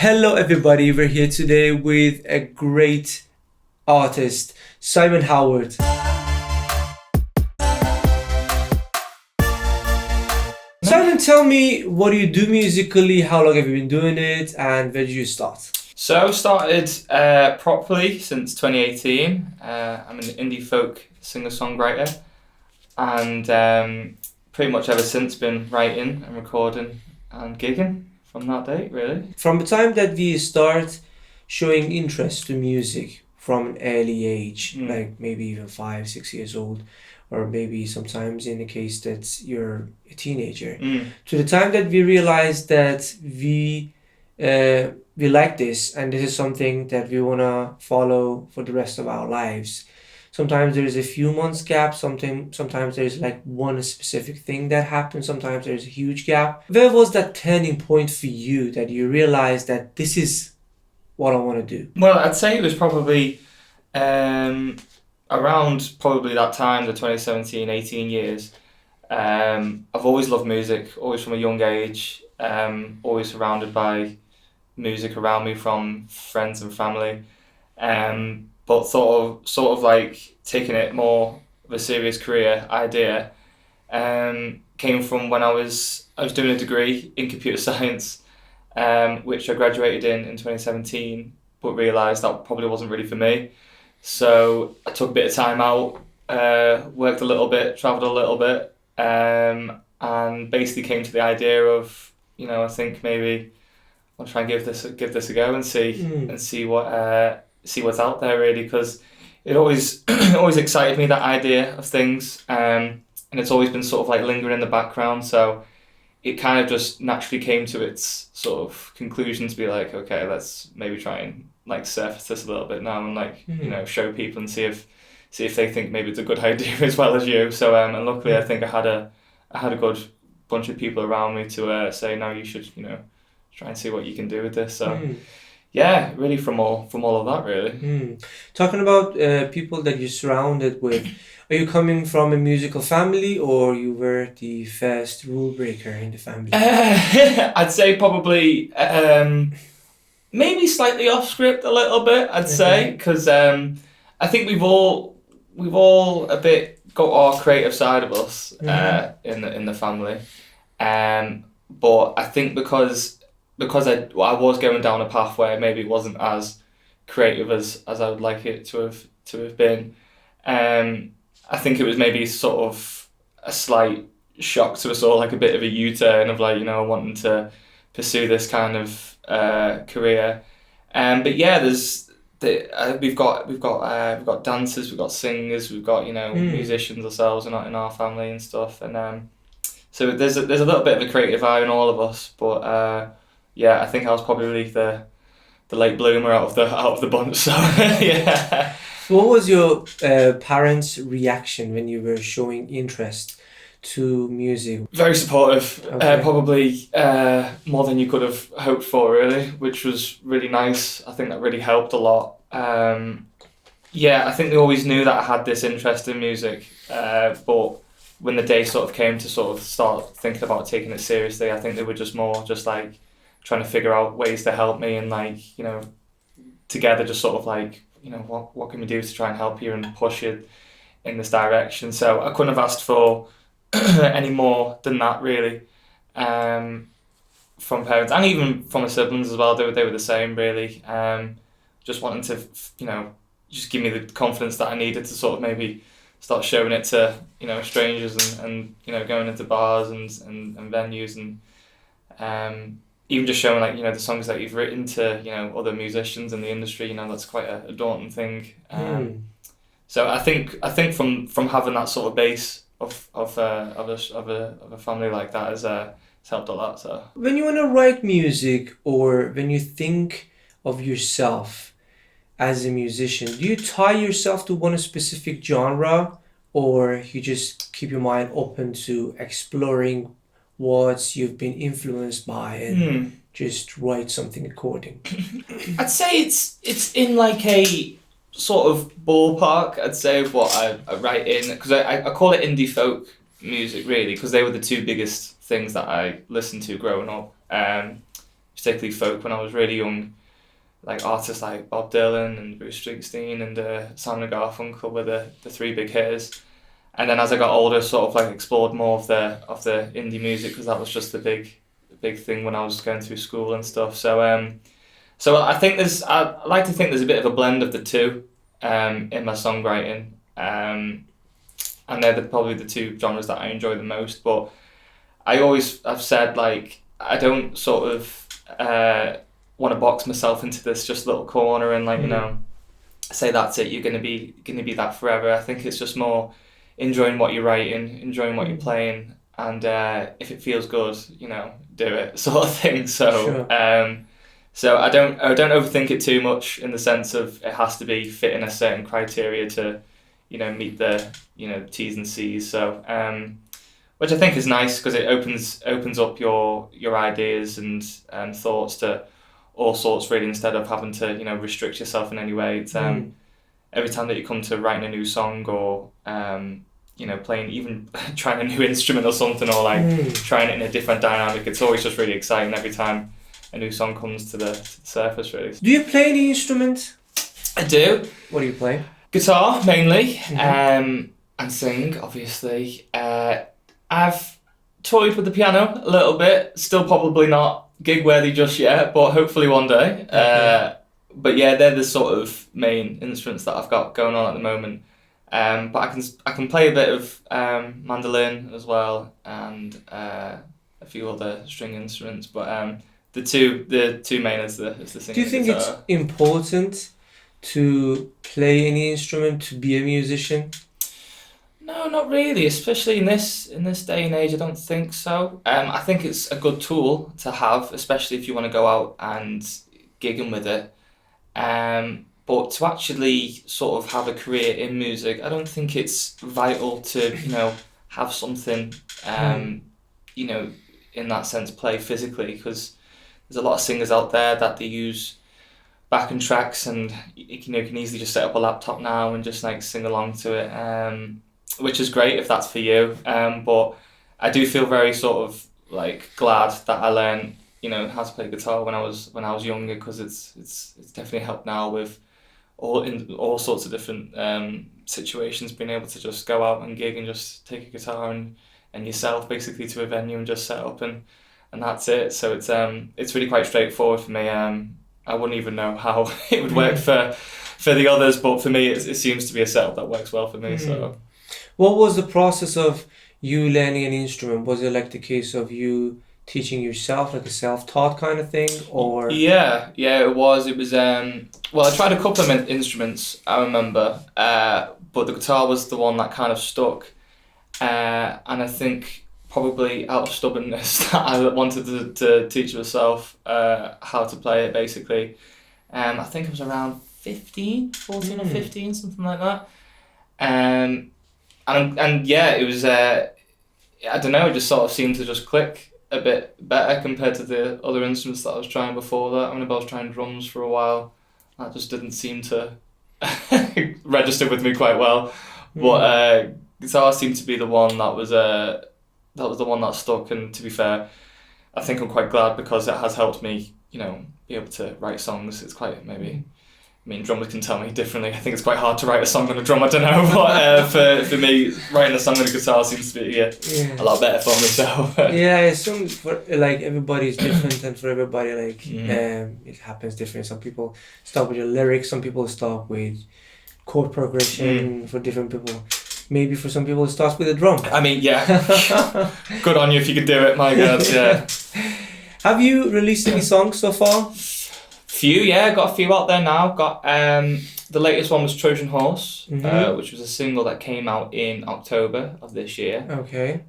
Hello, everybody. We're here today with a great artist, Simon Howard. Simon, tell me, what do you do musically? How long have you been doing it? And where did you start? So I started properly since 2018. I'm an indie folk singer-songwriter, and pretty much ever since been writing and recording and gigging from that date, really. From the time that we start showing interest to music from an early age, like maybe even 5, 6 years old, or maybe sometimes in the case that you're a teenager, to the time that we realize that we like this and this is something that we want to follow for the rest of our lives. Sometimes there is a few months gap, sometimes there's like one specific thing that happens, sometimes there's a huge gap. Where was that turning point for you that you realized that this is what I want to do? Well, I'd say it was probably around probably that time, the 2017, 18 years. I've always loved music, always from a young age, always surrounded by music around me from friends and family. But sort of like taking it more of a serious career idea came from when I was doing a degree in computer science, which I graduated in 2017, but realised that probably wasn't really for me. So I took a bit of time out, worked a little bit, travelled a little bit, and basically came to the idea of, I think maybe I'll try and give this a go and see what's out there, really, because it always always excited me, that idea of things, and it's always been sort of like lingering in the background. So it kind of just naturally came to its sort of conclusion to be like, okay, let's maybe try and like surface this a little bit now and like show people and see if they think maybe it's a good idea as well as you. So and luckily I think I had a good bunch of people around me to say, no, you should try and see what you can do with this. So yeah, really from all of that, really. Talking about people that you're surrounded with, are you coming from a musical family or you were the first rule breaker in the family? I'd say probably maybe slightly off script a little bit. I'd say because I think we've all a bit got our creative side of us in the family, but I think because I was going down a path where maybe it wasn't as creative as I would like it to have been. I think it was maybe sort of a slight shock to us all, like a bit of a U-turn of like wanting to pursue this kind of career. But yeah, we've got dancers, we've got singers, we've got musicians ourselves in our family and stuff, and so there's a little bit of a creative eye in all of us, but. Yeah, I think I was probably the late bloomer out of the bunch. So yeah. What was your parents' reaction when you were showing interest to music? Very supportive. Okay. Probably more than you could have hoped for, really, which was really nice. I think that really helped a lot. Yeah, I think they always knew that I had this interest in music, but when the day sort of came to sort of start thinking about taking it seriously, I think they were just more just like trying to figure out ways to help me and like together just sort of like what can we do to try and help you and push you in this direction. So I couldn't have asked for any more than that, really, from parents and even from my siblings as well. They were the same, really, just wanting to just give me the confidence that I needed to sort of maybe start showing it to strangers and going into bars and venues and even just showing like the songs that you've written to other musicians in the industry. That's quite a daunting thing. So I think from having that sort of base of a family like that has helped a lot. So When you want to write music or when you think of yourself as a musician, do you tie yourself to one specific genre or you just keep your mind open to exploring what you've been influenced by and just write something according? I'd say it's in like a sort of ballpark. I'd say of what I write in, because I call it indie folk music, really, because they were the two biggest things that I listened to growing up. particularly folk, when I was really young. Like artists like Bob Dylan and Bruce Springsteen and Simon and Garfunkel were the three big hitters. And then as I got older, sort of like explored more of the indie music, because that was just the big thing when I was going through school and stuff. So I think I like to think there's a bit of a blend of the two in my songwriting. And they're probably the two genres that I enjoy the most. But I've said, like, I don't sort of want to box myself into this just little corner and, like, you know, say that's it, you're gonna be that forever. I think it's just more enjoying what you're writing, enjoying what you're playing, and if it feels good, you know, do it, sort of thing. So Sure. so I don't overthink it too much, in the sense of it has to be fitting a certain criteria to, you know, meet the, you know, T's and C's. So which I think is nice, because it opens up your ideas and thoughts to all sorts, really, instead of having to, you know, restrict yourself in any way. It's every time that you come to writing a new song, or you know, playing, even trying a new instrument or something, or like trying it in a different dynamic, it's always just really exciting every time a new song comes to the surface, really. Do you play any instrument? I do. What do you play? Guitar mainly, and sing, obviously. I've toyed with the piano a little bit, still probably not gig worthy just yet, but hopefully one day. But yeah, they're the sort of main instruments that I've got going on at the moment. But I can play a bit of mandolin as well, and a few other string instruments. But the two main is the singing. Do you think guitar. it's important to play any instrument to be a musician? No, not really. Especially in this day and age, I don't think so. I think it's a good tool to have, especially if you want to go out and gigging with it. But to actually sort of have a career in music, I don't think it's vital to, you know, have something, you know, in that sense, play physically, because there's a lot of singers out there that they use backing tracks, and you know, you can easily just set up a laptop now and just like sing along to it, which is great if that's for you. But I do feel very sort of like glad that I learned, you know, how to play guitar when I was younger, because it's definitely helped now with all sorts of different situations, being able to just go out and gig and just take a guitar and yourself basically to a venue and just set up and that's it. So it's really quite straightforward for me. I wouldn't even know how it would work for the others, but for me it seems to be a setup that works well for me. So what was the process of you learning an instrument? Was it like the case of you teaching yourself, like a self-taught kind of thing, or? Yeah, it was. Well, I tried a couple of instruments, I remember, but the guitar was the one that kind of stuck, and I think probably out of stubbornness that I wanted to teach myself how to play it, basically. I think it was around 14 or 15, something like that. And yeah, it was, I don't know, it just sort of seemed to just click a bit better compared to the other instruments that I was trying before that. I remember I was trying drums for a while. That just didn't seem to register with me quite well. But guitar seemed to be the one that was the one that stuck. And to be fair, I think I'm quite glad, because it has helped me, you know, be able to write songs. It's quite maybe. I mean, drummers can tell me differently. I think it's quite hard to write a song on a drum. I don't know, but for me, writing a song on a guitar seems to be a lot better for me. So yeah, it's for like everybody's different, and for everybody, like it happens different. Some people start with your lyrics. Some people start with chord progression. For different people, maybe for some people it starts with a drum. I mean, yeah, good on you if you can do it. My God, yeah. Have you released any songs so far? Few, yeah, got a few out there now. Got the latest one was Trojan Horse, which was a single that came out in October of this year. Okay.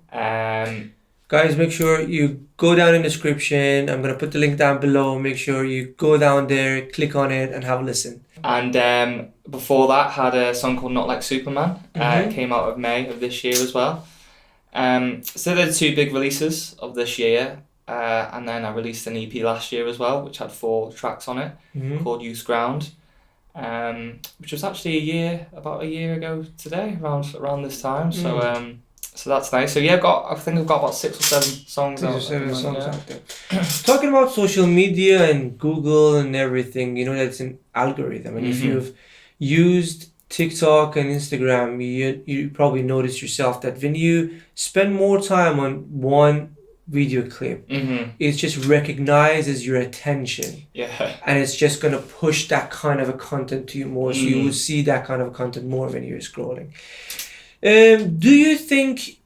Guys, make sure you go down in the description. I'm gonna put the link down below. Make sure you go down there, click on it, and have a listen. And before that, had a song called Not Like Superman. It came out of May of this year as well. So they're the two big releases of this year. And then I released an EP last year as well, which had 4 tracks on it, called Youth Ground, which was actually about a year ago today, around this time. So So that's nice. So yeah, I think I've got about 6 or 7 songs Six or out at the seven moment. songs Yeah. out there. Talking about social media and Google and everything, you know that's an algorithm. And if Mhm. you've used TikTok and Instagram, you probably notice yourself that when you spend more time on one video clip, Mhm. it just recognizes your attention. Yeah. And it's just gonna push that kind of a content to you more. So you will Mm. see that kind of content more when you're scrolling. Do you think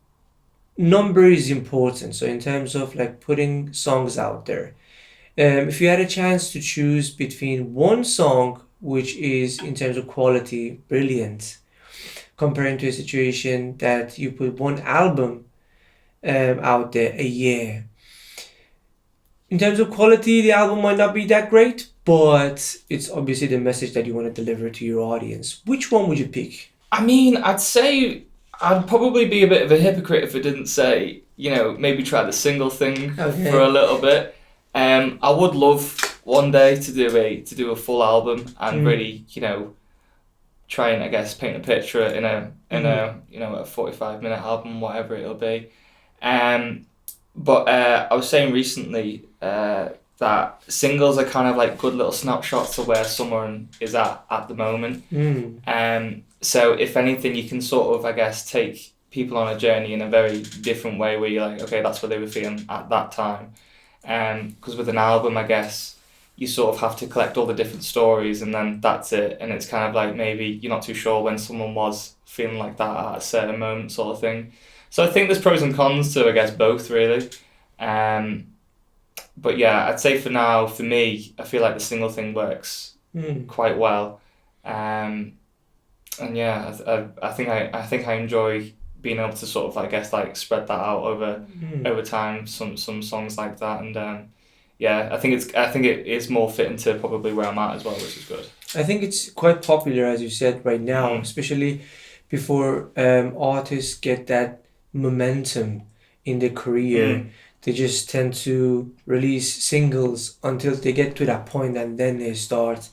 number is important? So in terms of like putting songs out there, if you had a chance to choose between one song which is in terms of quality brilliant, comparing to a situation that you put one album out there a year. In terms of quality, the album might not be that great, but it's obviously the message that you want to deliver to your audience. Which one would you pick? I mean, I'd say I'd probably be a bit of a hypocrite if I didn't say, maybe try the single thing for a Okay. little bit. I would love one day to do a full album and Mm. really, try and I guess paint a picture in Mm. a 45-minute album, whatever it'll be. Um, but I was saying recently that singles are kind of like good little snapshots of where someone is at the moment. Mm. So if anything, you can sort of, I guess, take people on a journey in a very different way where you're like, okay, that's what they were feeling at that time. Because with an album, I guess, you sort of have to collect all the different stories and then that's it. And it's kind of like maybe you're not too sure when someone was feeling like that at a certain moment sort of thing. So I think there's pros and cons to, I guess, both really. Um, but yeah, I'd say for now, for me, I feel like the single thing works Mm. quite well. Um, and yeah, I think I enjoy being able to sort of I guess like spread that out Mm. over time. Some songs like that, and yeah, I think it is more fitting to probably where I'm at as well, which is good. I think it's quite popular, as you said, right now, Mm-hmm. especially before artists get that momentum in their career. Mm. They just tend to release singles until they get to that point, and then they start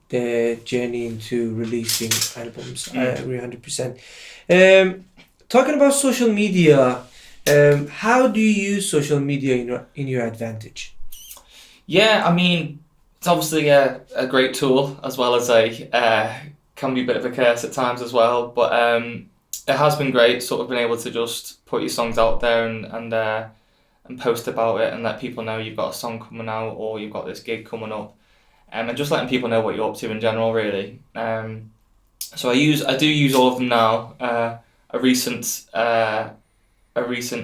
their journey into releasing albums. I Mm. agree 100%. Talking about social media, how do you use social media in your advantage? Yeah, I mean, it's obviously a great tool as well as a can be a bit of a curse at times as well. But it has been great, sort of been able to just put your songs out there and post about it and let people know you've got a song coming out or you've got this gig coming up, and just letting people know what you're up to in general, really. So I do use all of them now. A recent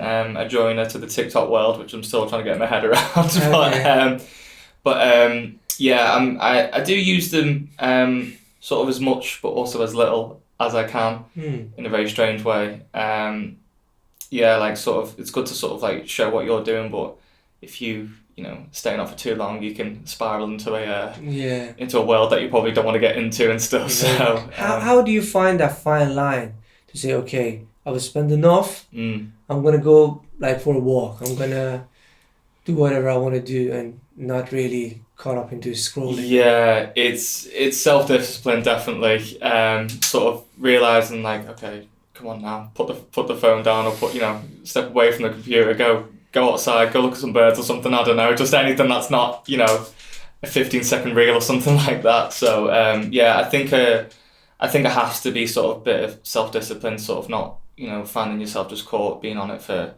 a joiner to the TikTok world, which I'm still trying to get my head around. but Okay. um, yeah, I do use them sort of as much, but also as little as I can Hmm. in a very strange way. Yeah, like sort of, it's good to sort of like show what you're doing, but if staying off for too long, you can spiral Yeah. into a world that you probably don't want to get into and stuff. Exactly. So, How do you find that fine line to say, okay, I was spend enough, mm. I'm gonna go like for a walk, I'm gonna do whatever I want to do and not really caught up into scrolling. Yeah, it's self discipline definitely. Sort of realizing like, okay, come on now, put the phone down or step away from the computer, go outside, go look at some birds or something. I don't know, just anything that's not a 15-second reel or something like that. So yeah, I think it has to be sort of a bit of self discipline, sort of not finding yourself just caught being on it for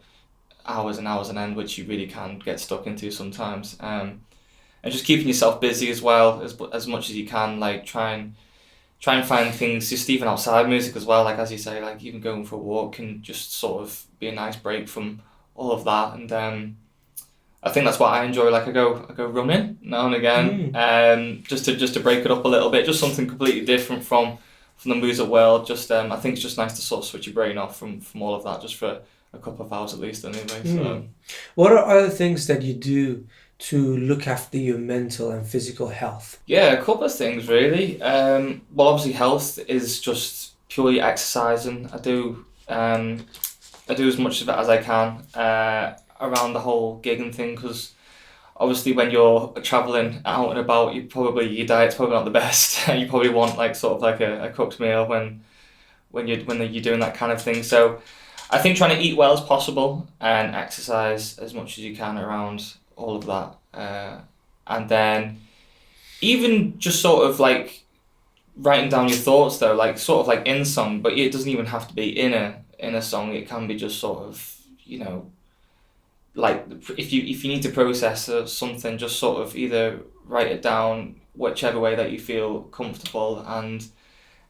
hours and hours on end, which you really can get stuck into sometimes. And just keeping yourself busy as well as much as you can. Like try and find things just even outside music as well. Like as you say, like even going for a walk can just sort of be a nice break from all of that. And I think that's what I enjoy. Like I go running now and again, Mm. just to break it up a little bit, just something completely different from the music world. Just I think it's just nice to sort of switch your brain off from all of that, just for a couple of hours at least anyway. So. Mm. What are other things that you do to look after your mental and physical health? Yeah, a couple of things really. Well, obviously health is just purely exercising. I do as much of it as I can around the whole gigging thing, because obviously when you're traveling out and about, your diet's probably not the best. You probably want like sort of like a cooked meal when you're doing that kind of thing. So I think trying to eat well as possible and exercise as much as you can around all of that. And then even just sort of like writing down your thoughts though, like sort of like in song, but it doesn't even have to be in a song. It can be just sort of, you know, like if you need to process something, just sort of either write it down whichever way that you feel comfortable, and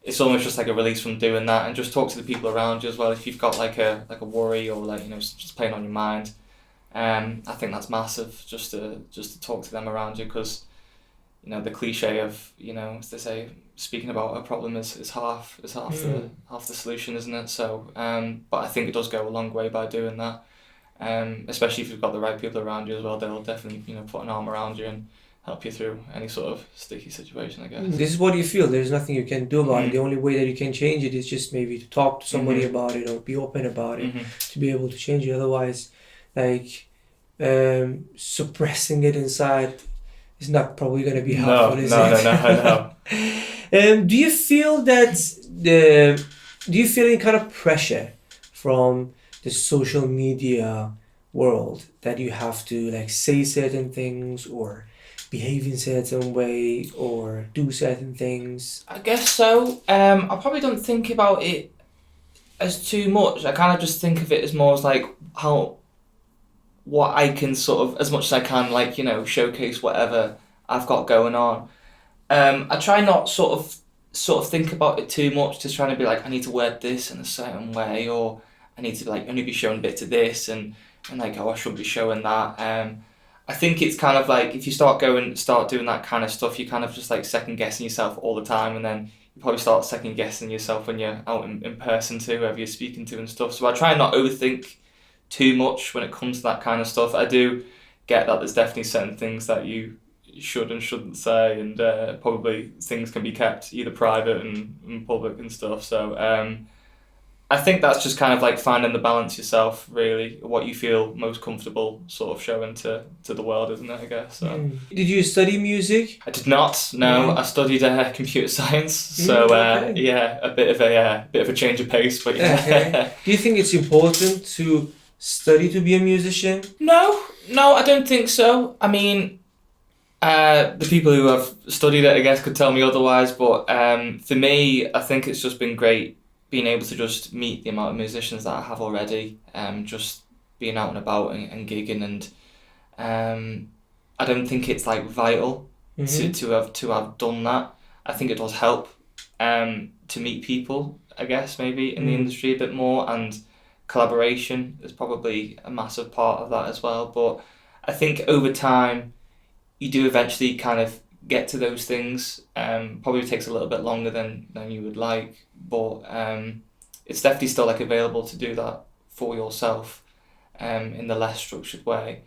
it's almost just like a release from doing that, and just talk to the people around you as well if you've got like a worry or like, you know, just playing on your mind. I think that's massive, just to talk to them around you, because, you know, the cliche of, you know, as they say, speaking about a problem is half the solution, isn't it? So but I think it does go a long way by doing that. Especially if you've got the right people around you as well, they'll definitely, you know, put an arm around you and help you through any sort of sticky situation, I guess. This is what you feel. There's nothing you can do about it. The only way that you can change it is just maybe to talk to somebody about it or be open about it to be able to change it. Otherwise, like suppressing it inside is not probably going to be helpful, is it? No. Do you feel that do you feel any kind of pressure from the social media world that you have to like say certain things or behave in certain way or do certain things? I guess so. I probably don't think about it as too much. I kind of just think of it as more as like what I can sort of, as much as I can, like, you know, showcase whatever I've got going on. I try not sort of think about it too much, just trying to be like, I need to wear this in a certain way, or I need to like only be showing a bit of this and like, oh, I shouldn't be showing that. I think it's kind of like if you start doing that kind of stuff, you kind of just like second guessing yourself all the time, and then you probably start second guessing yourself when you're out in person to whoever you're speaking to and stuff. So I try not overthink too much when it comes to that kind of stuff. I do get that there's definitely certain things that you should and shouldn't say, and probably things can be kept either private and public and stuff. So I think that's just kind of like finding the balance yourself, really, what you feel most comfortable sort of showing to the world, isn't it, I guess. So. Did you study music? I did not, no. I studied computer science, so okay. yeah, a bit of a change of pace, but yeah. Okay. Do you think it's important to study to be a musician? No, I don't think so. I mean, the people who have studied it, I guess, could tell me otherwise, but for me, I think it's just been great being able to just meet the amount of musicians that I have already, just being out and about and gigging, and I don't think it's like vital to have done that. I think it does help to meet people, I guess, maybe in the industry a bit more, and collaboration is probably a massive part of that as well. But I think over time you do eventually kind of get to those things. Probably takes a little bit longer than you would like, but it's definitely still like available to do that for yourself in the less structured way.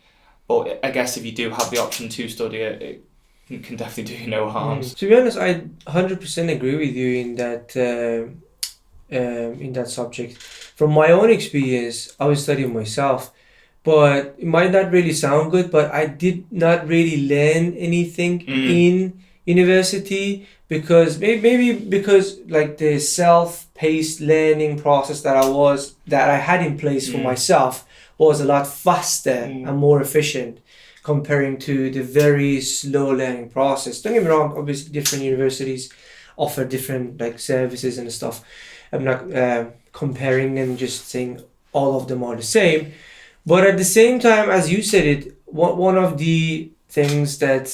But I guess if you do have the option to study it, it can definitely do you no harms. To be honest, I 100% agree with you in that subject. From my own experience, I was studying myself, but it might not really sound good, but I did not really learn anything in university, because maybe because like the self-paced learning process that I had in place for myself was a lot faster and more efficient comparing to the very slow learning process. Don't get me wrong, obviously different universities offer different like services and stuff. I'm not comparing and just saying all of them are the same. But at the same time, as you said it, one of the things that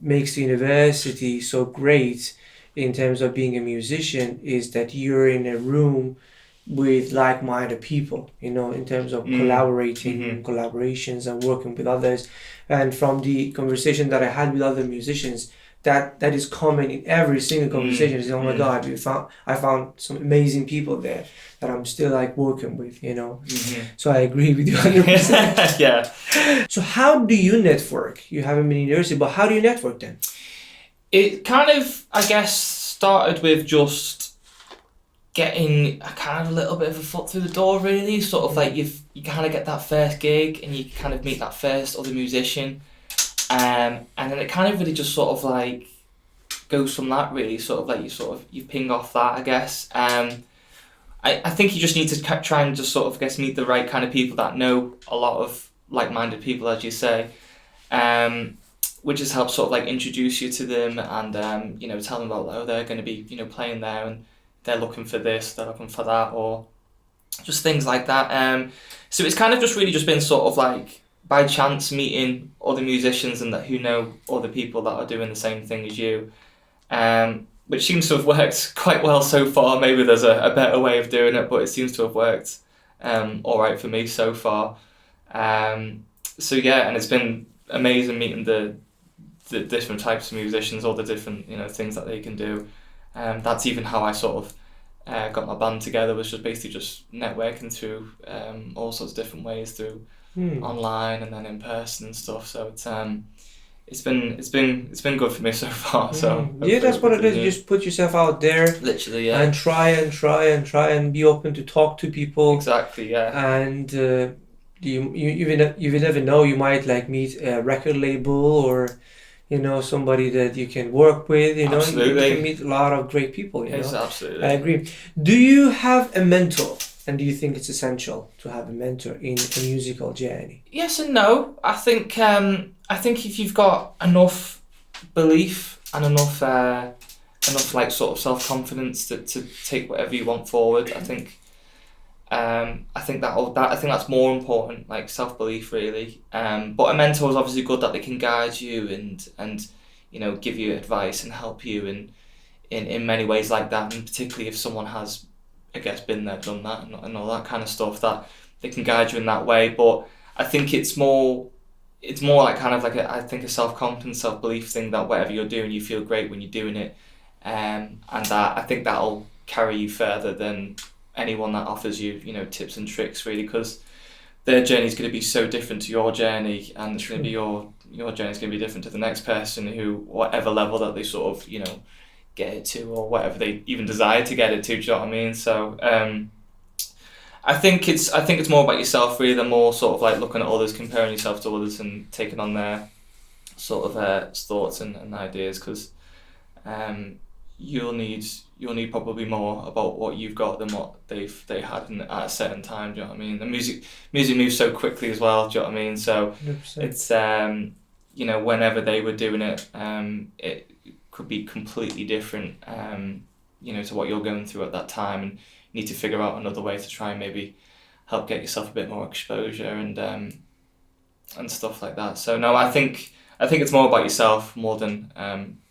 makes the university so great in terms of being a musician is that you're in a room with like-minded people, you know, in terms of collaborating, collaborations and working with others. And from the conversation that I had with other musicians, that is common in every single conversation. Is, oh my God, I found some amazing people there that I'm still like working with, you know. So I agree with you 100%. Yeah. So how do you network? You haven't been in university, but how do you network then? It kind of, I guess, started with just getting a kind of a little bit of a foot through the door, really. Sort of like you kind of get that first gig and you kind of meet that first other musician. And then it kind of really just sort of like goes from that, really. Sort of like you ping off that, I guess. And I think you just need to try and just sort of, I guess, meet the right kind of people that know a lot of like-minded people, as you say, which just helps sort of like introduce you to them and you know, tell them about, oh, they're going to be, you know, playing there and they're looking for this, they're looking for that, or just things like that. So it's kind of just really just been sort of like by chance meeting other musicians and that who know other people that are doing the same thing as you, which seems to have worked quite well so far. Maybe there's a better way of doing it, but it seems to have worked all right for me so far. So yeah, and it's been amazing meeting the different types of musicians, all the different, you know, things that they can do. That's even how I sort of got my band together, was just basically just networking through all sorts of different ways, through online and then in person and stuff. So it's been good for me so far. So yeah, that's what it is. You just put yourself out there, literally, yeah, and try and be open to talk to people. Exactly, yeah. And you never know, you might like meet a record label or, you know, somebody that you can work with. You know, Absolutely. you can meet a lot of great people. You Yes, know, absolutely. I agree. Do you have a mentor? And do you think it's essential to have a mentor in a musical journey? Yes and no. I think if you've got enough belief and enough like sort of self-confidence to take whatever you want forward, I think that's more important, like self-belief really. But a mentor is obviously good, that they can guide you and you know, give you advice and help you in many ways like that, and particularly if someone has, I guess, been there, done that, and all that kind of stuff, that they can guide you in that way. But I think it's more like kind of like a self-confidence, self-belief thing, that whatever you're doing, you feel great when you're doing it, and that I think that'll carry you further than anyone that offers you, you know, tips and tricks, really, because their journey is going to be so different to your journey, and it's going to be your journey is going to be different to the next person, who, whatever level that they sort of, you know, get it to, or whatever they even desire to get it to. Do you know what I mean? So I think it's more about yourself really, than more sort of like looking at others, comparing yourself to others, and taking on their sort of thoughts and ideas, because you'll need probably more about what you've got than what they had at a certain time. Do you know what I mean? The music moves so quickly as well. Do you know what I mean? So 100%. It's you know, whenever they were doing it, it could be completely different, you know, to what you're going through at that time, and you need to figure out another way to try and maybe help get yourself a bit more exposure and stuff like that. So no, I think it's more about yourself more than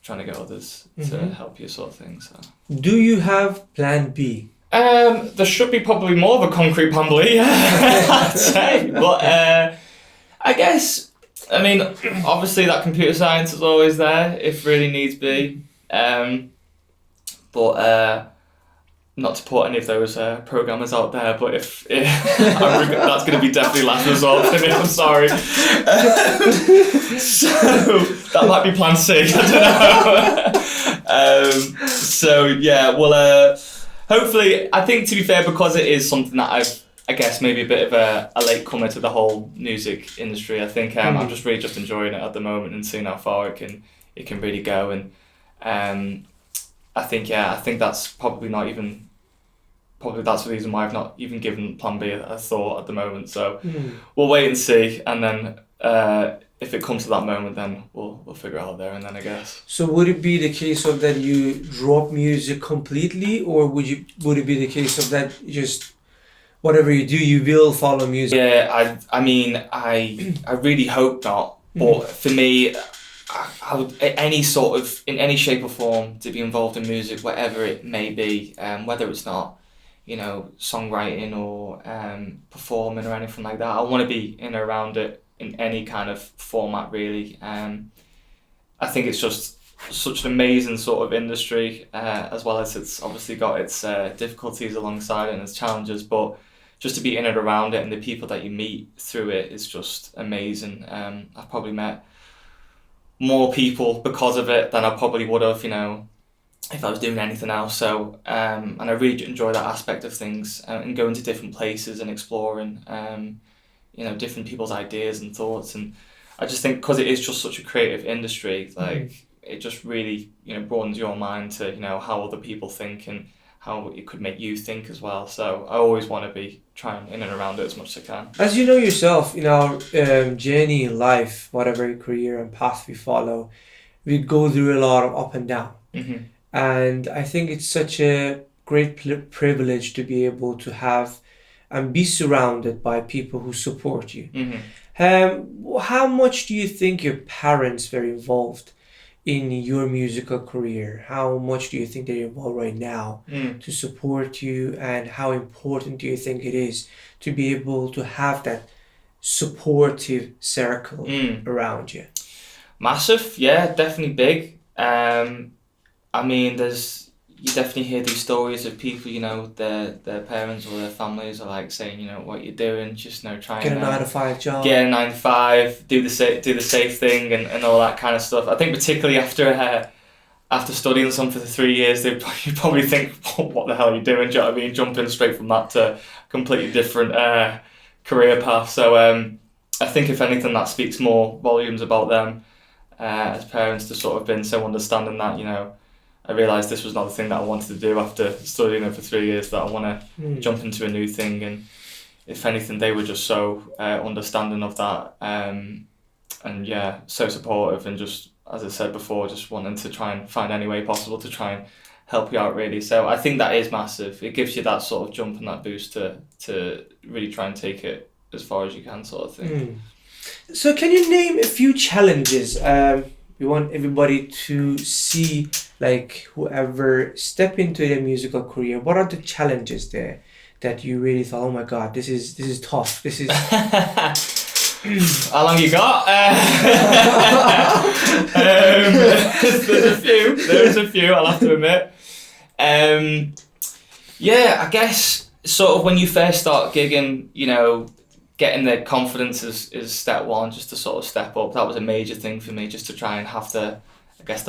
trying to get others to help you, sort of thing. So do you have plan B? There should be probably more of a concrete plan B, I'd say, but I guess, I mean, obviously that computer science is always there if really needs be, but not to put any of those programmers out there, but if that's going to be definitely last resort for me, I'm sorry. So that might be plan C, I don't know. So yeah, well, hopefully, I think, to be fair, because it is something that I guess maybe a bit of a late comer to the whole music industry, I think I'm just really just enjoying it at the moment and seeing how far it can really go, and I think that's probably that's the reason why I've not even given plan B a thought at the moment. So we'll wait and see, and then if it comes to that moment, then we'll figure it out there and then, I guess. So would it be the case of that you drop music completely, or would it be the case of that just whatever you do, you will follow music? Yeah, I mean, I really hope not. But for me, I would, any sort of, in any shape or form, to be involved in music, whatever it may be, whether it's not, you know, songwriting or performing or anything like that, I want to be in and around it in any kind of format, really. I think it's just such an amazing sort of industry, as well as it's obviously got its difficulties alongside it and its challenges, but just to be in and around it and the people that you meet through it is just amazing. I've probably met more people because of it than I probably would have, you know, if I was doing anything else. So and I really enjoy that aspect of things, and going to different places and exploring you know, different people's ideas and thoughts. And I just think because it is just such a creative industry, like it just really, you know, broadens your mind to, you know, how other people think and how it could make you think as well. So I always want to be trying in and around it as much as I can. As you know yourself, in our journey in life, whatever career and path we follow, we go through a lot of up and down. Mm-hmm. And I think it's such a great privilege to be able to have and be surrounded by people who support you. Mm-hmm. How much do you think your parents were involved in your musical career? How much do you think they're involved right now to support you? And how important do you think it is to be able to have that supportive circle around you? Massive, yeah, definitely big. I mean, you definitely hear these stories of people, you know, their parents or their families are like saying, you know, what you're doing, just, you know, try Get and a 9 to 5 job. get a 9 to 5, do the safe thing, and all that kind of stuff. I think particularly after studying something for 3 years, you probably think, what the hell are you doing? Do you know what I mean? Jumping straight from that to a completely different career path. So I think if anything, that speaks more volumes about them as parents to sort of been so understanding that, you know, I realised this was not the thing that I wanted to do after studying it for 3 years, that I want to jump into a new thing. And if anything, they were just so understanding of that, and yeah, so supportive, and just, as I said before, just wanting to try and find any way possible to try and help you out, really. So I think that is massive. It gives you that sort of jump and that boost to really try and take it as far as you can, sort of thing. So can you name a few challenges? We want everybody to see, like, whoever step into their musical career, what are the challenges there that you really thought, oh my God, this is tough. This is How long you got? There's a few, I'll have to admit. Yeah, I guess sort of when you first start gigging, you know, getting the confidence is step one, just to sort of step up. That was a major thing for me, just to try and have the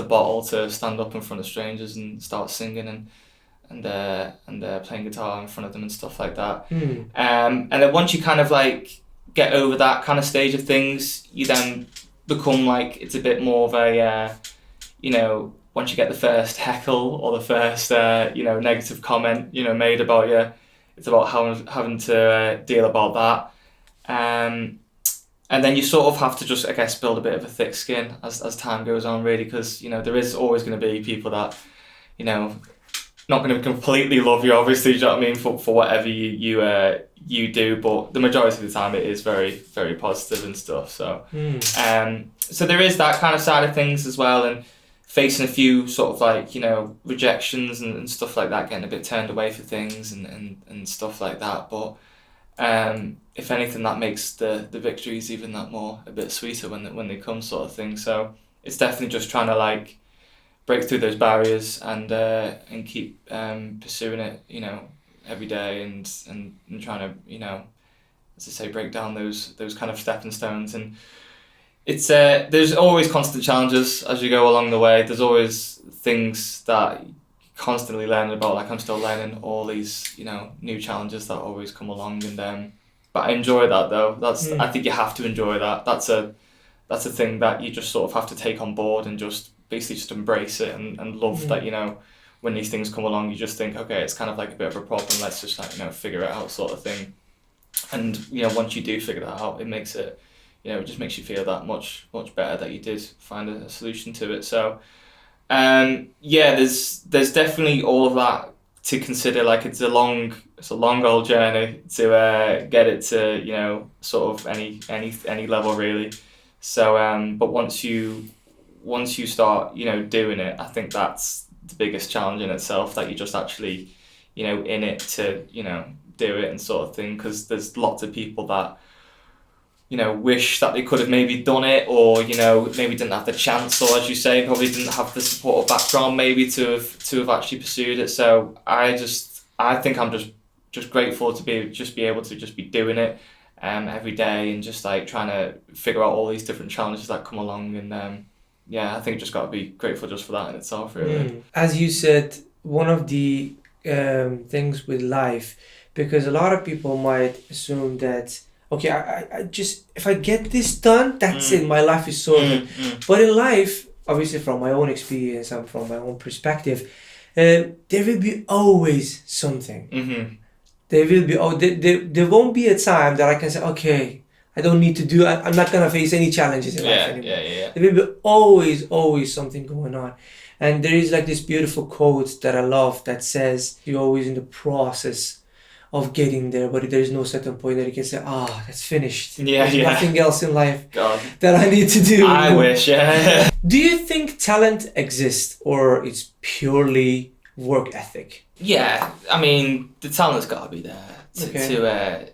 bottle to stand up in front of strangers and start singing and playing guitar in front of them and stuff like that. And then once you kind of like get over that kind of stage of things, you then become like, it's a bit more of a, you know, once you get the first heckle or the first, you know, negative comment, you know, made about you, it's about having to deal about that. And then you sort of have to just, I guess, build a bit of a thick skin as time goes on, really, because, you know, there is always going to be people that, you know, not going to completely love you, obviously, do you know what I mean, for whatever you do, but the majority of the time it is very, very positive and stuff. So, so there is that kind of side of things as well, and facing a few sort of like, you know, rejections and stuff like that, getting a bit turned away for things and stuff like that. But if anything, that makes the victories even that more a bit sweeter when they come, sort of thing. So it's definitely just trying to like break through those barriers and keep pursuing it, you know, every day and trying to, you know, as I say, break down those kind of stepping stones. And it's there's always constant challenges as you go along the way. There's always things that you're constantly learning about. Like, I'm still learning all these, you know, new challenges that always come along. And but I enjoy that, though. I think you have to enjoy that. That's a thing that you just sort of have to take on board and just basically just embrace it and love that, you know, when these things come along, you just think, okay, it's kind of like a bit of a problem, let's just, like, you know, figure it out, sort of thing. And, you know, once you do figure that out, it makes it, you know, it just makes you feel that much better that you did find a solution to it. So yeah, there's definitely all of that to consider. Like, it's a long old journey to get it to, you know, sort of any level, really. So but once you start, you know, doing it, I think that's the biggest challenge in itself, that you just actually, you know, in it to, you know, do it and sort of thing, because there's lots of people that, you know, wish that they could have maybe done it, or, you know, maybe didn't have the chance, or, as you say, probably didn't have the supportive background maybe to have actually pursued it. So I think I'm just grateful to be able to be doing it every day, and just like trying to figure out all these different challenges that come along. And yeah, I think you just got to be grateful just for that in itself, really. As you said, one of the things with life, because a lot of people might assume that, okay, I just, if I get this done, that's it, my life is sorted. But in life, obviously from my own experience and from my own perspective, there will be always something. Mm-hmm. There will be, there won't be a time that I can say, okay, I don't need to do, I'm not gonna face any challenges in life Yeah, anymore. yeah, yeah. There will be always something going on. And there is like this beautiful quote that I love that says, you're always in the process of getting there, but there is no certain point that you can say, that's finished. Yeah, There's yeah. nothing else in life God. that I need to do. I wish, yeah. Do you think talent exists or it's purely work ethic? Yeah, I mean, the talent's got to be there Okay.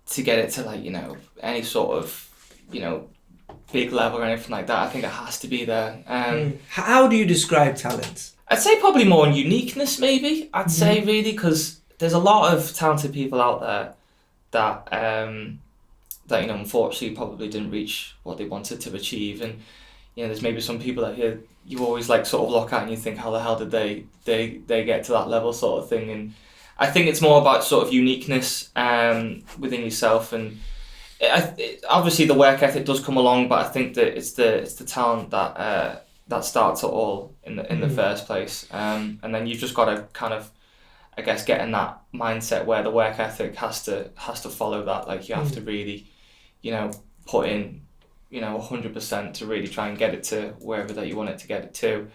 to get it to, like, you know, any sort of, you know, big level or anything like that. I think it has to be there. How do you describe talent? I'd say probably more on uniqueness, maybe. I'd say, really, because there's a lot of talented people out there that that, you know, unfortunately probably didn't reach what they wanted to achieve. And, you know, there's maybe some people that you always like sort of look at and you think, how the hell did they get to that level, sort of thing. And I think it's more about sort of uniqueness within yourself. And obviously the work ethic does come along, but I think that it's the talent that starts it all in the first place. And then you've just got to kind of, I guess, get in that mindset where the work ethic has to follow that. Like, you have to really, you know, put in, you know, 100% to really try and get it to wherever that you want it to get it to.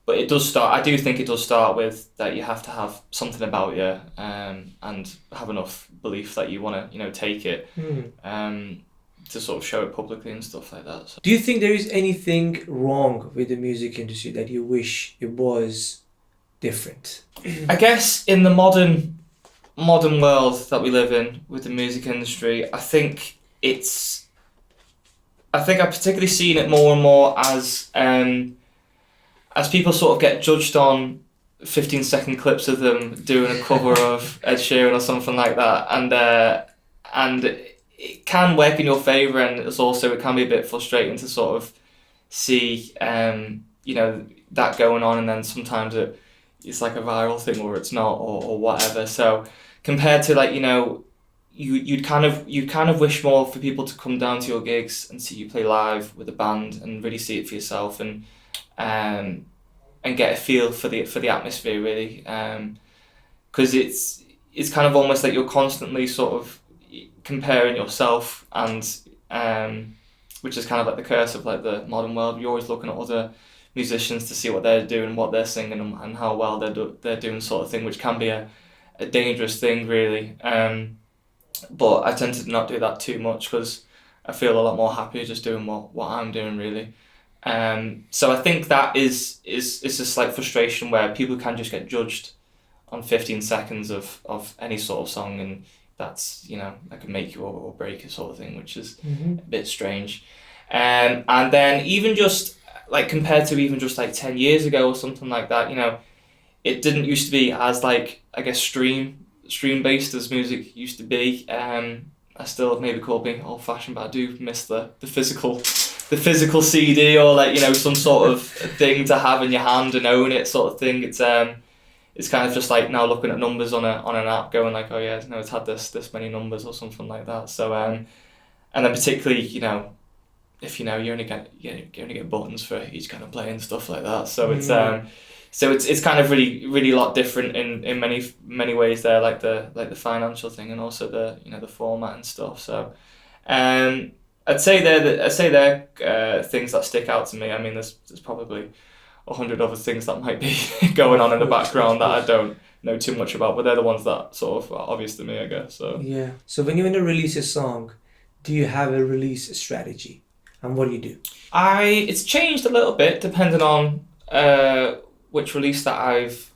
But it does start, I do think it does start with that you have to have something about you and have enough belief that you want to, you know, take it to sort of show it publicly and stuff like that. So. Do you think there is anything wrong with the music industry that you wish it was different? I guess in the modern world that we live in with the music industry, I think I've particularly seen it more and more as people sort of get judged on 15-second clips of them doing a cover of Ed Sheeran or something like that, and it can work in your favour, and it can be a bit frustrating to sort of see you know, that going on, and then sometimes it's like a viral thing or it's not, or whatever. So compared to, like, you know, you'd kind of wish more for people to come down to your gigs and see you play live with a band and really see it for yourself and get a feel for the atmosphere, really, because it's kind of almost like you're constantly sort of comparing yourself, and which is kind of like the curse of, like, the modern world. You're always looking at other musicians to see what they're doing, what they're singing, and how well they're doing, sort of thing, which can be a dangerous thing, really. But I tend to not do that too much because I feel a lot more happier just doing what I'm doing, really. So I think that is a slight frustration where people can just get judged on 15 seconds of any sort of song, and that's, you know, that can make you or break it, sort of thing, which is a bit strange. And then even just, like, compared to even just like 10 years ago or something like that, you know, it didn't used to be as, like, I guess, stream based as music used to be. I still maybe call me old fashioned, but I do miss the physical CD, or, like, you know, some sort of thing to have in your hand and own it, sort of thing. It's kind of just like now looking at numbers on an app, going like, oh yeah, no, it's had this many numbers or something like that. So and then particularly, you know, if you know you only get buttons for each kind of play and stuff like that. So it's kind of really a lot different in many ways there, like the financial thing and also the, you know, the format and stuff. So I'd say they're things that stick out to me. I mean, there's probably 100 other things that might be going on in the background that I don't know too much about, but they're the ones that sort of are obvious to me, I guess. So yeah. So when you want to release a song, do you have a release strategy, and what do you do? It's changed a little bit depending on which release that I've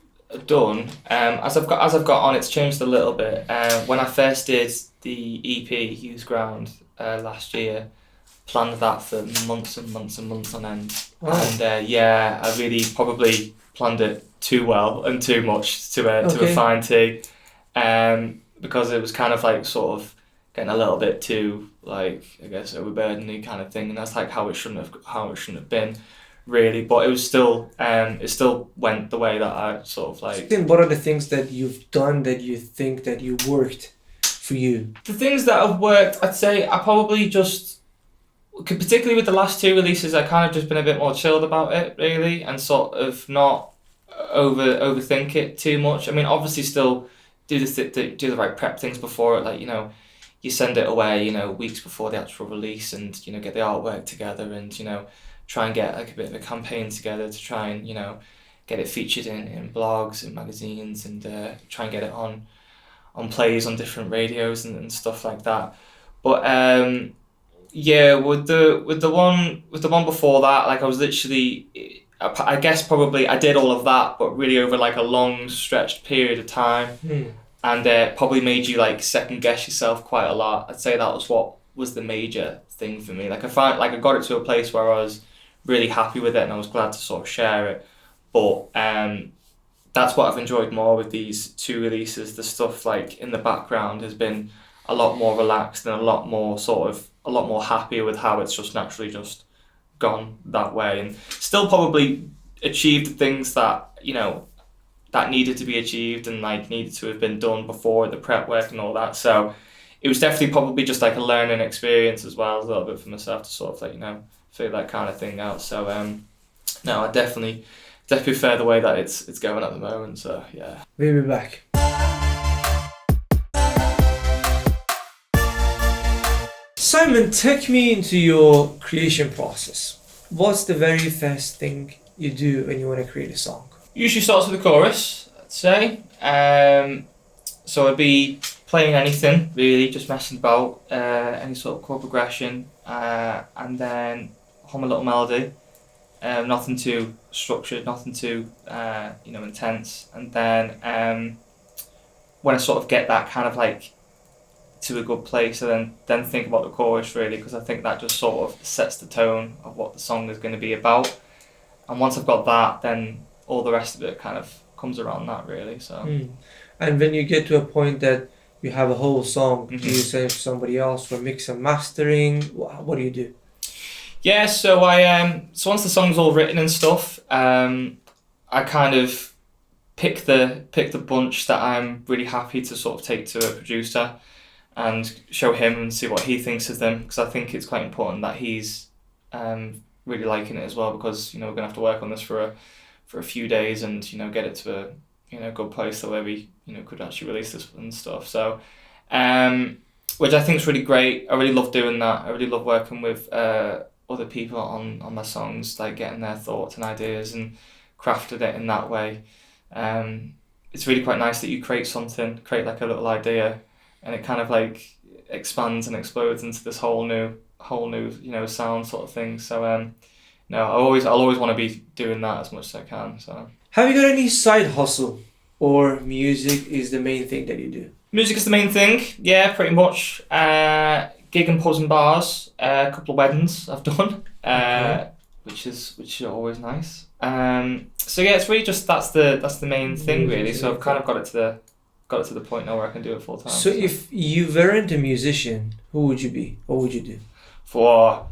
done. As I've got on, it's changed a little bit. When I first did the EP Hughes Ground last year, planned that for months and months and months on end. Wow. And I really probably planned it too well and too much to a fine tee, because it was kind of like sort of getting a little bit too, like, I guess, overburdening kind of thing, and that's like how it shouldn't have been, really. But it was still it still went the way that I sort of like. Then what are the things that you've done that you think that you worked for you? The things that have worked, I'd say I probably just, particularly with the last two releases, I kind of just been a bit more chilled about it, really, and sort of not overthink it too much. I mean, obviously, still do do the right prep things before it. Like, you know, you send it away, you know, weeks before the actual release, and you know, get the artwork together, and you know, try and get like a bit of a campaign together to try and, you know, get it featured in blogs and magazines, and try and get it on plays on different radios and stuff like that. But yeah, with the one before that, like I was literally, I guess probably I did all of that, but really over like a long stretched period of time, and probably made you like second guess yourself quite a lot. I'd say that was what was the major thing for me. Like I got it to a place where I was really happy with it, and I was glad to sort of share it. But that's what I've enjoyed more with these two releases. The stuff like in the background has been a lot more relaxed and a lot more happier with how it's just naturally just gone that way, and still probably achieved the things that, you know, that needed to be achieved and like needed to have been done before the prep work and all that. So it was definitely probably just like a learning experience as well, a little bit for myself to sort of like, you know, figure that kind of thing out. So no, I definitely prefer the way that it's going at the moment. So yeah. We'll be back. Simon, take me into your creation process. What's the very first thing you do when you want to create a song? Usually starts with the chorus, I'd say. So I'd be playing anything, really, just messing about, any sort of chord progression, and then hum a little melody. Nothing too structured, nothing too you know, intense. And then when I sort of get that kind of like to a good place, and then think about the chorus, really, because I think that just sort of sets the tone of what the song is going to be about. And once I've got that, then all the rest of it kind of comes around that, really. So. And when you get to a point that you have a whole song, do you send it to somebody else for mix and mastering? What do you do? Yeah, so so once the song's all written and stuff, I kind of pick the bunch that I'm really happy to sort of take to a producer and show him and see what he thinks of them, because I think it's quite important that he's really liking it as well, because, you know, we're gonna have to work on this for a few days and, you know, get it to a, you know, good place so where we, you know, could actually release this and stuff. So which I think is really great. I really love doing that. I really love working with other people on my songs, like getting their thoughts and ideas and crafted it in that way. It's really quite nice that you create like a little idea, and it kind of like expands and explodes into this whole new, you know, sound sort of thing. So no, I'll always want to be doing that as much as I can. So have you got any side hustle, or music is the main thing that you do? Music is the main thing, yeah, pretty much. Gig in pubs and bars, a couple of weddings I've done, which is always nice. So yeah, it's really just that's the main thing, really. So I've kind of got it to the point now where I can do it full time. So if you weren't a musician, who would you be? What would you do? For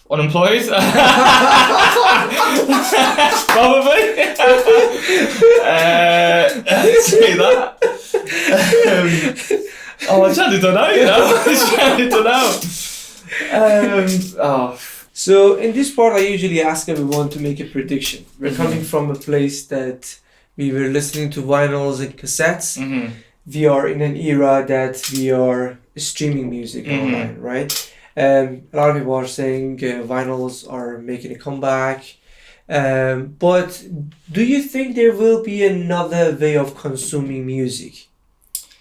unemployed? Probably. Say that. I totally don't know, you know. I totally don't know. So in this part, I usually ask everyone to make a prediction. We're coming from a place that we were listening to vinyls and cassettes. We are in an era that we are streaming music online, right? A lot of people are saying vinyls are making a comeback. But do you think there will be another way of consuming music?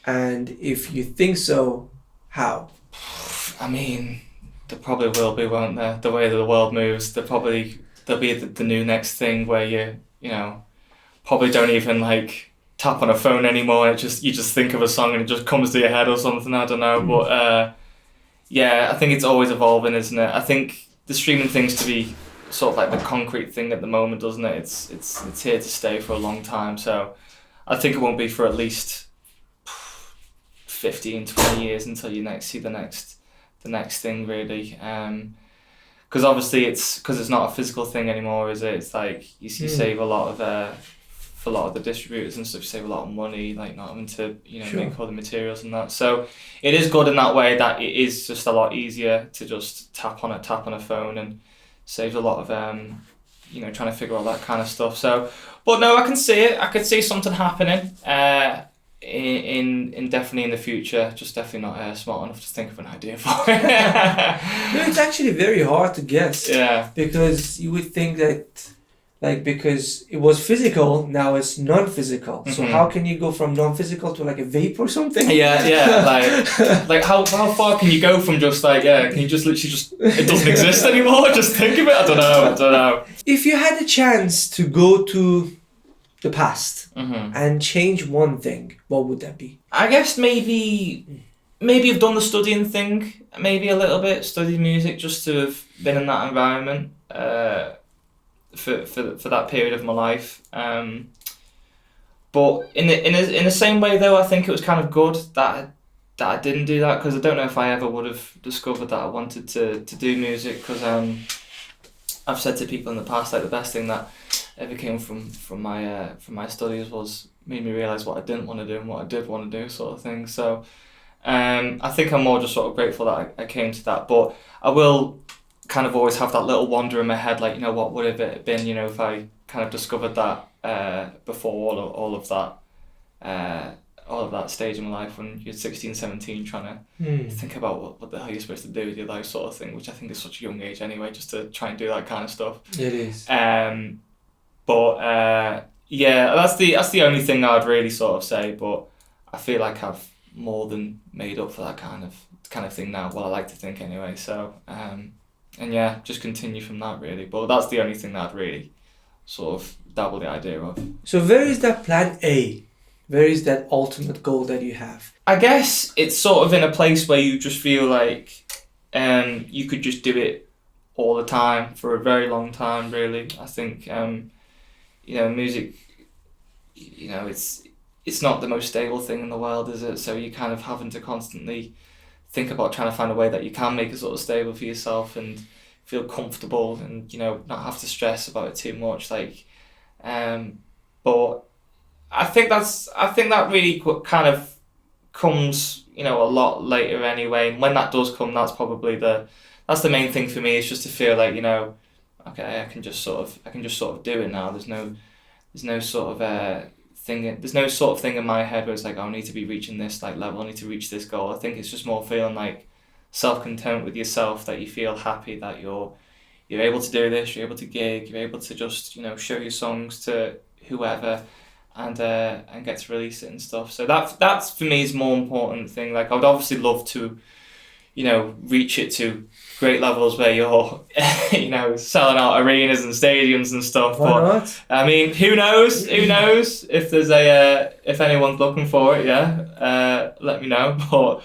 And if you think so, how? I mean, there probably will be, won't there? The way that the world moves, there'll be the new next thing where you know, probably don't even like tap on a phone anymore. You just think of a song and it just comes to your head or something. I don't know, but yeah, I think it's always evolving, isn't it? I think the streaming thing's to be sort of like the concrete thing at the moment, doesn't it? It's here to stay for a long time. So I think it won't be for at least 15, 20 years until you see the next thing, really. Because obviously it's not a physical thing anymore, is it? It's like you save a lot of for a lot of the distributors and stuff, you save a lot of money, like not having to, Sure. make all the materials and that. So it is good in that way that it is just a lot easier to just tap on a phone, and saves a lot of trying to figure out that kind of stuff. So, but no, I can see it. I could see something happening. In definitely in the future, just definitely not smart enough to think of an idea for it. No, it's actually very hard to guess. Yeah. Because you would think that, like, because it was physical, now it's non-physical. So Mhm. how can you go from non-physical to like a vape or something? Yeah, like how far can you go from just like, can you just literally just, it doesn't exist anymore, just think of it? I don't know. If you had a chance to go to the past Mm-hmm. and change one thing, what would that be? I guess maybe I've done the studying thing, maybe a little bit, studied music, just to have been in that environment for that period of my life. But in the same way though, I think it was kind of good that I didn't do that, because I don't know if I ever would have discovered that I wanted to do music, because I've said to people in the past, like, the best thing that ever came from my studies was made me realise what I didn't want to do and what I did want to do, sort of thing. So I think I'm more just sort of grateful that I came to that, but I will kind of always have that little wonder in my head, like, what would have it been, if I kind of discovered that before all of that stage in my life, when you're 16, 17, trying to think about what the hell you're supposed to do with your life, sort of thing, which I think is such a young age anyway, just to try and do that kind of stuff. It is. But yeah, that's the only thing I'd really sort of say. But I feel like I've more than made up for that kind of thing now. Well, I like to think anyway. So and yeah, just continue from that really. But that's the only thing that I'd really sort of dabble the idea of. So where is that plan A? Where is that ultimate goal that you have? I guess it's sort of in a place where you just feel like you could just do it all the time for a very long time, really. I think music, it's not the most stable thing in the world, is it? So you're kind of having to constantly think about trying to find a way that you can make it sort of stable for yourself and feel comfortable, and not have to stress about it too much. Like, but I think that really kind of comes a lot later anyway. And when that does come, that's probably that's the main thing for me. Is just to feel like okay, I can just sort of do it now. There's no sort of thing in my head where it's like, oh, I need to be reaching this like level, I need to reach this goal. I think it's just more feeling like self-content with yourself, that you feel happy that you're able to do this, you're able to gig, you're able to just show your songs to whoever, and get to release it and stuff. So that's for me is more important thing. Like, I would obviously love to reach it to great levels where you're selling out arenas and stadiums and stuff. Why not? I mean, who knows if there's if anyone's looking for it, let me know. But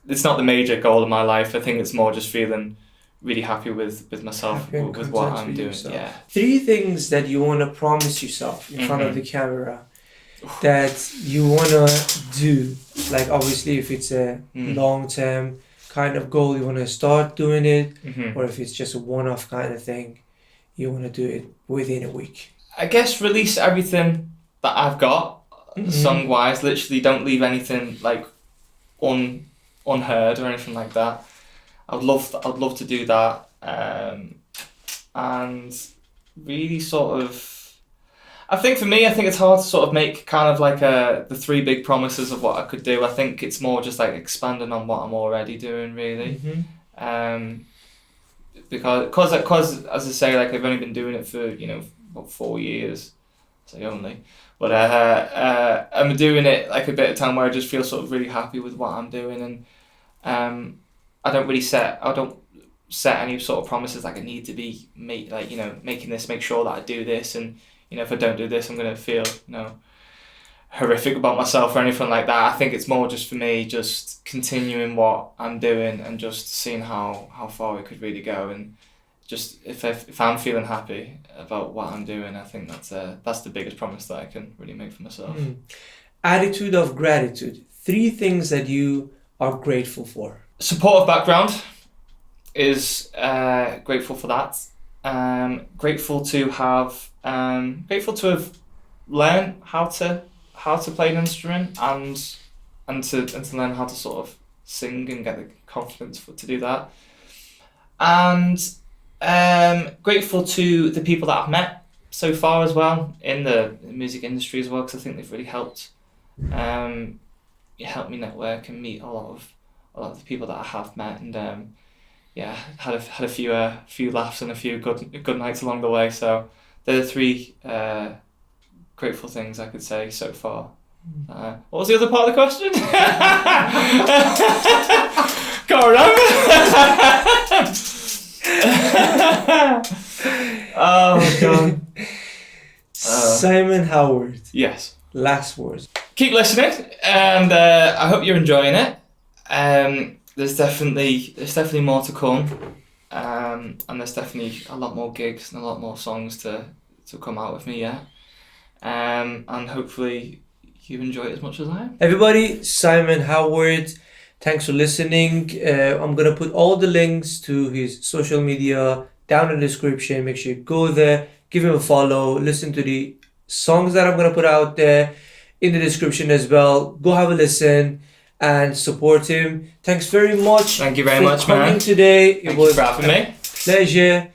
it's not the major goal of my life. I think it's more just feeling really happy with myself, Happy and with what content I'm with doing. yourself. Yeah. 3 things that you want to promise yourself in front of the camera that you want to do. Like, obviously, if it's a long-term kind of goal, you want to start doing it, or if it's just a one-off kind of thing, you want to do it within a week. I guess release everything that I've got, song-wise. Literally, don't leave anything like unheard or anything like that. I'd love to do that, and really sort of. I think for me, it's hard to sort of make kind of like the 3 big promises of what I could do. I think it's more just like expanding on what I'm already doing, really. Because as I say, like, I've only been doing it for about 4 years. I say only, but I'm doing it like a bit of time where I just feel sort of really happy with what I'm doing, and I don't set any sort of promises like I need to be making this, make sure that I do this, and if I don't do this, I'm gonna feel horrific about myself or anything like that. I think it's more just for me, just continuing what I'm doing and just seeing how far we could really go, and just if I'm feeling happy about what I'm doing, I think that's the biggest promise that I can really make for myself. Attitude of gratitude. 3 things that you are grateful for. Supportive background is grateful for that. Grateful to have learn how to play an instrument and to learn how to sort of sing and get the confidence to do that. And grateful to the people that I've met so far as well in the music industry as well, because I think they've really helped. It helped me network and meet a lot of the people that I have met, and yeah, had a few laughs and a few good nights along the way. So they're the three grateful things I could say so far. What was the other part of the question? Can't remember. Oh god. Simon Howard. Yes. Last words. Keep listening, and I hope you're enjoying it. There's definitely more to come, and there's definitely a lot more gigs and a lot more songs to come out with me, yeah. And hopefully you enjoy it as much as I am. Everybody, Simon Howard, thanks for listening. I'm going to put all the links to his social media down in the description. Make sure you go there, give him a follow, listen to the songs that I'm going to put out there in the description as well. Go have a listen and support him. Thanks very much. Thank you very much, for coming man. today. Thank you for having me. Pleasure.